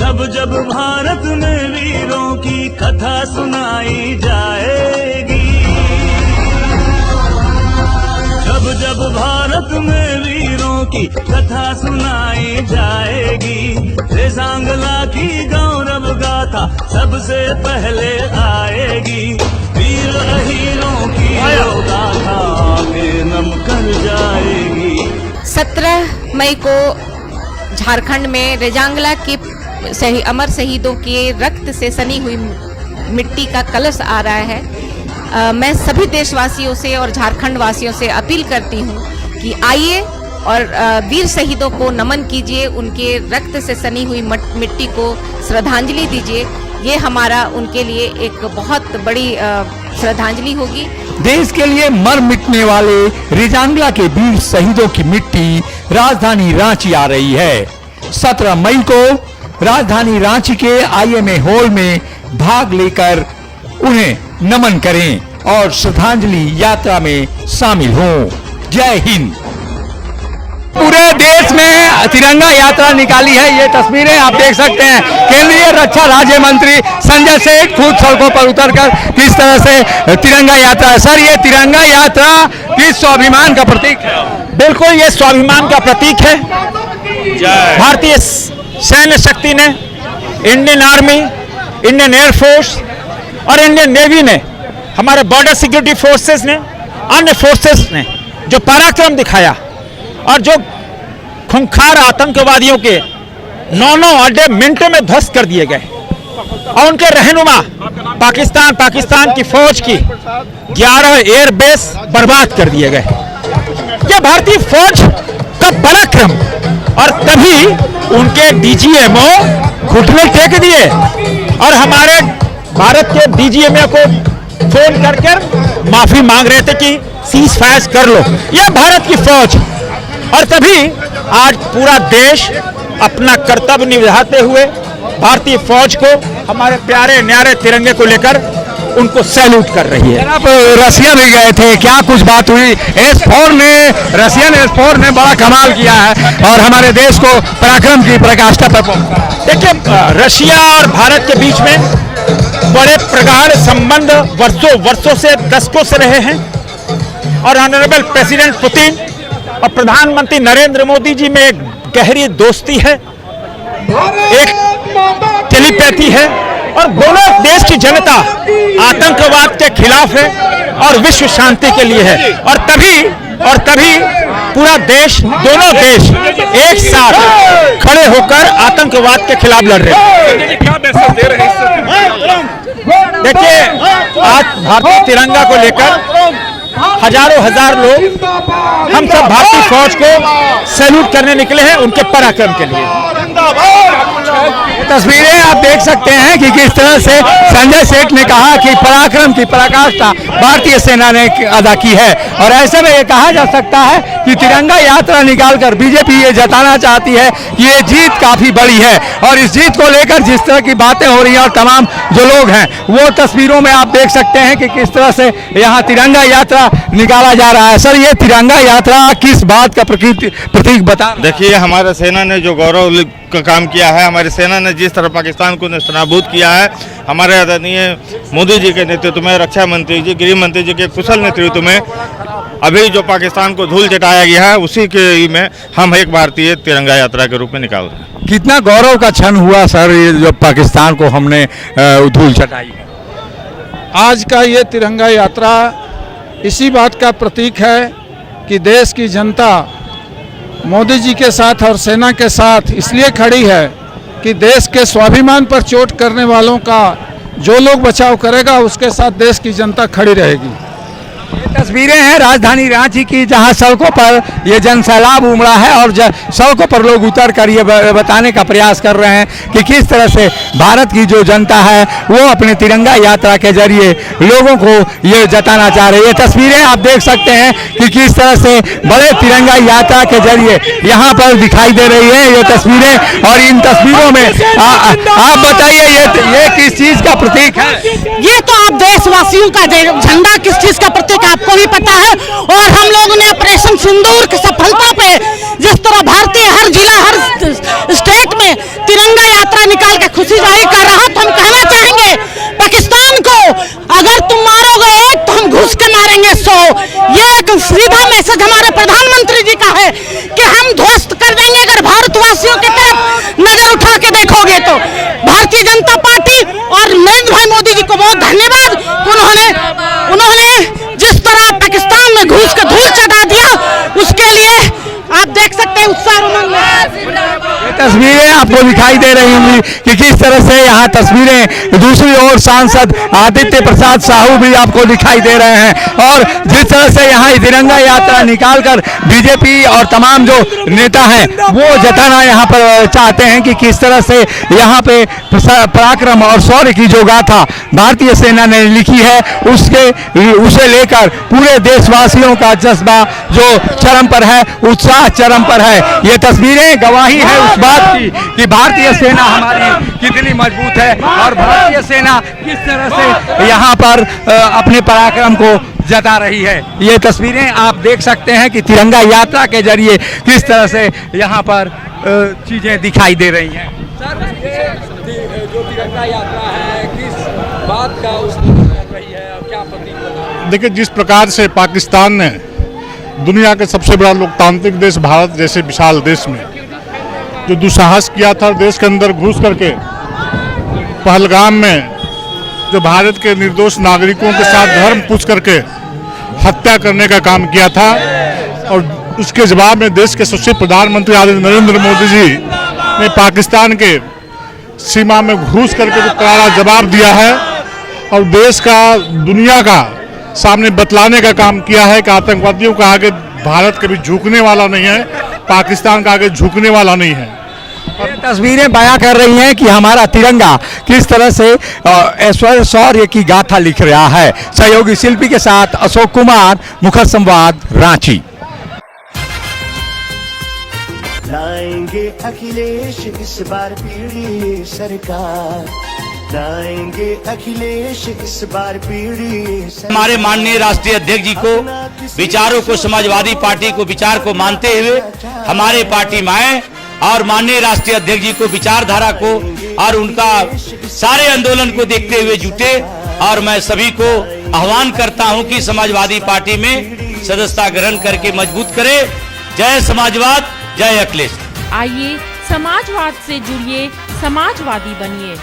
जब जब भारत में वीरों की कथा सुनाई जाएगी, जब जब भारत में वीरों की कथा सुनाई जाएगी, रेजांगला की गौरव गाथा सबसे पहले आएगी। वीर अहीरों की गाथा आगे नम कर जाएगी। 17 मई को झारखंड में रेजांगला के अमर शहीदों के रक्त से सनी हुई मिट्टी का कलश आ रहा है। मैं सभी देशवासियों से और झारखंड वासियों से अपील करती हूँ कि आइए और वीर शहीदों को नमन कीजिए, उनके रक्त से सनी हुई मिट्टी को श्रद्धांजलि दीजिए। ये हमारा उनके लिए एक बहुत बड़ी श्रद्धांजलि होगी। देश के लिए मर मिटने वाले रेजांगला के वीर शहीदों की मिट्टी राजधानी रांची आ रही है। 17 मई को राजधानी रांची के IMA हॉल में भाग लेकर उन्हें नमन करें और श्रद्धांजलि यात्रा में शामिल हों। जय हिंद। पूरे देश में तिरंगा यात्रा निकाली है। ये तस्वीरें आप देख सकते हैं। केंद्रीय रक्षा राज्य मंत्री संजय सेठ खुद सड़कों पर उतरकर किस तरह से तिरंगा यात्रा। सर, ये तिरंगा यात्रा किस स्वाभिमान का प्रतीक है? बिल्कुल, ये स्वाभिमान का प्रतीक है। भारतीय सैन्य शक्ति ने, इंडियन आर्मी, इंडियन एयरफोर्स और इंडियन नेवी ने, हमारे बॉर्डर सिक्योरिटी फोर्सेस ने, अन्य फोर्सेस ने जो पराक्रम दिखाया और जो खूंखार आतंकवादियों के 9 अड्डे मिनटों में ध्वस्त कर दिए गए और उनके रहनुमा पाकिस्तान की फौज की 11 एयरबेस बर्बाद कर दिए गए। ये भारतीय फौज का पराक्रम, और तभी उनके DGMO घुटने टेक दिए और हमारे भारत के DGMO को फोन कर माफी मांग रहे थे कि सीज फायर कर लो। यह भारत की फौज, और तभी आज पूरा देश अपना कर्तव्य निभाते हुए भारतीय फौज को, हमारे प्यारे न्यारे तिरंगे को लेकर उनको सैल्यूट कर रही है। आप रसिया भी गए थे, क्या कुछ बात हुई? रशियन S4 ने बड़ा कमाल किया है और हमारे देश को पराक्रम की पराकाष्ठा पर पहुंचाया। देखिए, रशिया और भारत के बीच में बड़े प्रगाढ़ संबंध वर्षों से, दशकों से रहे हैं और ऑनरेबल प्रेसिडेंट पुतिन और प्रधानमंत्री नरेंद्र मोदी जी में एक गहरी दोस्ती है, एक टेलीपैथी है, और दोनों देश की जनता आतंकवाद के खिलाफ है और विश्व शांति के लिए है। और तभी पूरा देश, दोनों देश एक साथ खड़े होकर आतंकवाद के खिलाफ लड़ रहे हैं। देखिए, आज भारतीय तिरंगा को लेकर हजारों हजार लोग, हम सब भारतीय फौज को सैल्यूट करने निकले हैं उनके पराक्रम के लिए। तस्वीरें आप देख सकते हैं कि किस तरह से संजय सेठ ने कहा कि पराक्रम की पराकाष्ठा भारतीय सेना ने अदा की है, और ऐसे में ये कहा जा सकता है कि तिरंगा यात्रा निकालकर बीजेपी ये जताना चाहती है कि ये जीत काफी बड़ी है। और इस जीत को लेकर जिस तरह की बातें हो रही हैं और तमाम जो लोग हैं वो तस्वीरों में आप देख सकते हैं कि किस तरह से यहाँ तिरंगा यात्रा निकाला जा रहा है। सर, ये तिरंगा यात्रा किस बात का प्रतीक बता? देखिए, हमारे सेना ने जो गौरव का काम किया है, हमारी सेना ने जिस तरह पाकिस्तान को नेस्तनाबूद किया है, हमारे आदरणीय मोदी जी के नेतृत्व में, रक्षा मंत्री जी, गृह मंत्री जी के कुशल नेतृत्व में अभी जो पाकिस्तान को धूल चटाया गया है, उसी के में हम एक भारतीय तिरंगा यात्रा के रूप में निकाल रहे हैं। कितना गौरव का क्षण हुआ सर, ये जो पाकिस्तान को हमने धूल चटाई? आज का ये तिरंगा यात्रा इसी बात का प्रतीक है कि देश की जनता मोदी जी के साथ और सेना के साथ इसलिए खड़ी है कि देश के स्वाभिमान पर चोट करने वालों का जो लोग बचाव करेगा उसके साथ देश की जनता खड़ी रहेगी। तस्वीरें हैं राजधानी रांची की, जहां सड़कों पर ये जनसैलाब उमड़ा है और सड़कों पर लोग उतर कर ये बताने का प्रयास कर रहे हैं कि किस तरह से भारत की जो जनता है वो अपने तिरंगा यात्रा के जरिए लोगों को ये जताना चाह रही है। तस्वीरें आप देख सकते हैं कि किस तरह से बड़े तिरंगा यात्रा के जरिए यहाँ पर दिखाई दे रही है ये तस्वीरें। और इन तस्वीरों में आप बताइए ये किस चीज का प्रतीक है? ये तो आप देशवासियों का झंडा किस चीज का प्रतीक आपको भी पता है। और हम लोगों ने ऑपरेशन सिंदूर की सफलता पे जिस तरह भारतीय हर जिला, हर स्टेट में तिरंगा यात्रा यात्रा निकाल के खुशी जाहिर कर रहा, तो हम कहना चाहेंगे पाकिस्तान को, अगर तुम मारोगे एक तो हम घुस के मारेंगे 100। ये एक सीधा मैसेज हमारे प्रधानमंत्री जी का है कि हम ध्वस्त कर देंगे अगर भारतवासियों की तरफ नजर उठा के देखोगे तो। भारतीय जनता पार्टी और नरेंद्र भाई मोदी जी को बहुत धन्यवाद, उन्होंने जिस तरह पाकिस्तान में घुस के धूल चटा दिया, उसके लिए आप देख सकते हैं उत्साह उमंग में। ये तस्वीरें आपको दिखाई दे रही होंगी कि किस तरह से यहाँ तस्वीरें, दूसरी ओर सांसद आदित्य प्रसाद साहू भी आपको दिखाई दे रहे हैं, और जिस तरह से यहाँ तिरंगा यात्रा निकालकर बीजेपी और तमाम जो नेता हैं वो जताना यहाँ पर चाहते हैं कि किस तरह से यहाँ पे पराक्रम और शौर्य की जो गाथा भारतीय सेना ने लिखी है, उसे लेकर पूरे देशवासियों का जज्बा जो चरम पर है, उत्साह चरम पर है। ये तस्वीरें गवाही है उस बात की कि भारतीय सेना हमारी कितनी मजबूत है और भारतीय सेना किस तरह से यहाँ पर अपने पराक्रम को जता रही है। ये तस्वीरें आप देख सकते हैं कि तिरंगा यात्रा के जरिए किस तरह से यहाँ पर चीजें दिखाई दे रही हैं। जो तिरंगा यात्रा है किस बात का कर रही है और क्या प्रतीक? देखिए, जिस प्रकार से पाकिस्तान ने दुनिया के सबसे बड़ा लोकतांत्रिक देश भारत जैसे विशाल देश में जो दुस्साहस किया था, देश के अंदर घुस करके पहलगाम में जो भारत के निर्दोष नागरिकों के साथ धर्म पूछ करके हत्या करने का काम किया था, और उसके जवाब में देश के सच्चे प्रधानमंत्री आदरणीय नरेंद्र मोदी जी ने पाकिस्तान के सीमा में घुस करके जो करारा जवाब दिया है और देश का, दुनिया का सामने बतलाने का काम किया है कि आतंकवादियों का आगे भारत कभी झुकने वाला नहीं है, पाकिस्तान का आगे झुकने वाला नहीं है। ये तस्वीरें बयां कर रही हैं कि हमारा तिरंगा किस तरह से ऐश्वर्य शौर्य की गाथा लिख रहा है। सहयोगी शिल्पी के साथ अशोक कुमार, मुखर संवाद, रांची। लाएंगे अखिलेश इस बार पीढ़ी सरकार, लाएंगे अखिलेश इस बार पीढ़ी सरकार। हमारे माननीय राष्ट्रीय अध्यक्ष जी को विचारों को, समाजवादी पार्टी को विचार को मानते हुए हमारे पार्टी में आए और माननीय राष्ट्रीय अध्यक्ष जी को विचारधारा को और उनका सारे आंदोलन को देखते हुए जुटे, और मैं सभी को आह्वान करता हूं कि समाजवादी पार्टी में सदस्यता ग्रहण करके मजबूत करें। जय समाजवाद, जय अखिलेश। आइए समाजवाद से जुड़िए, समाजवादी बनिए।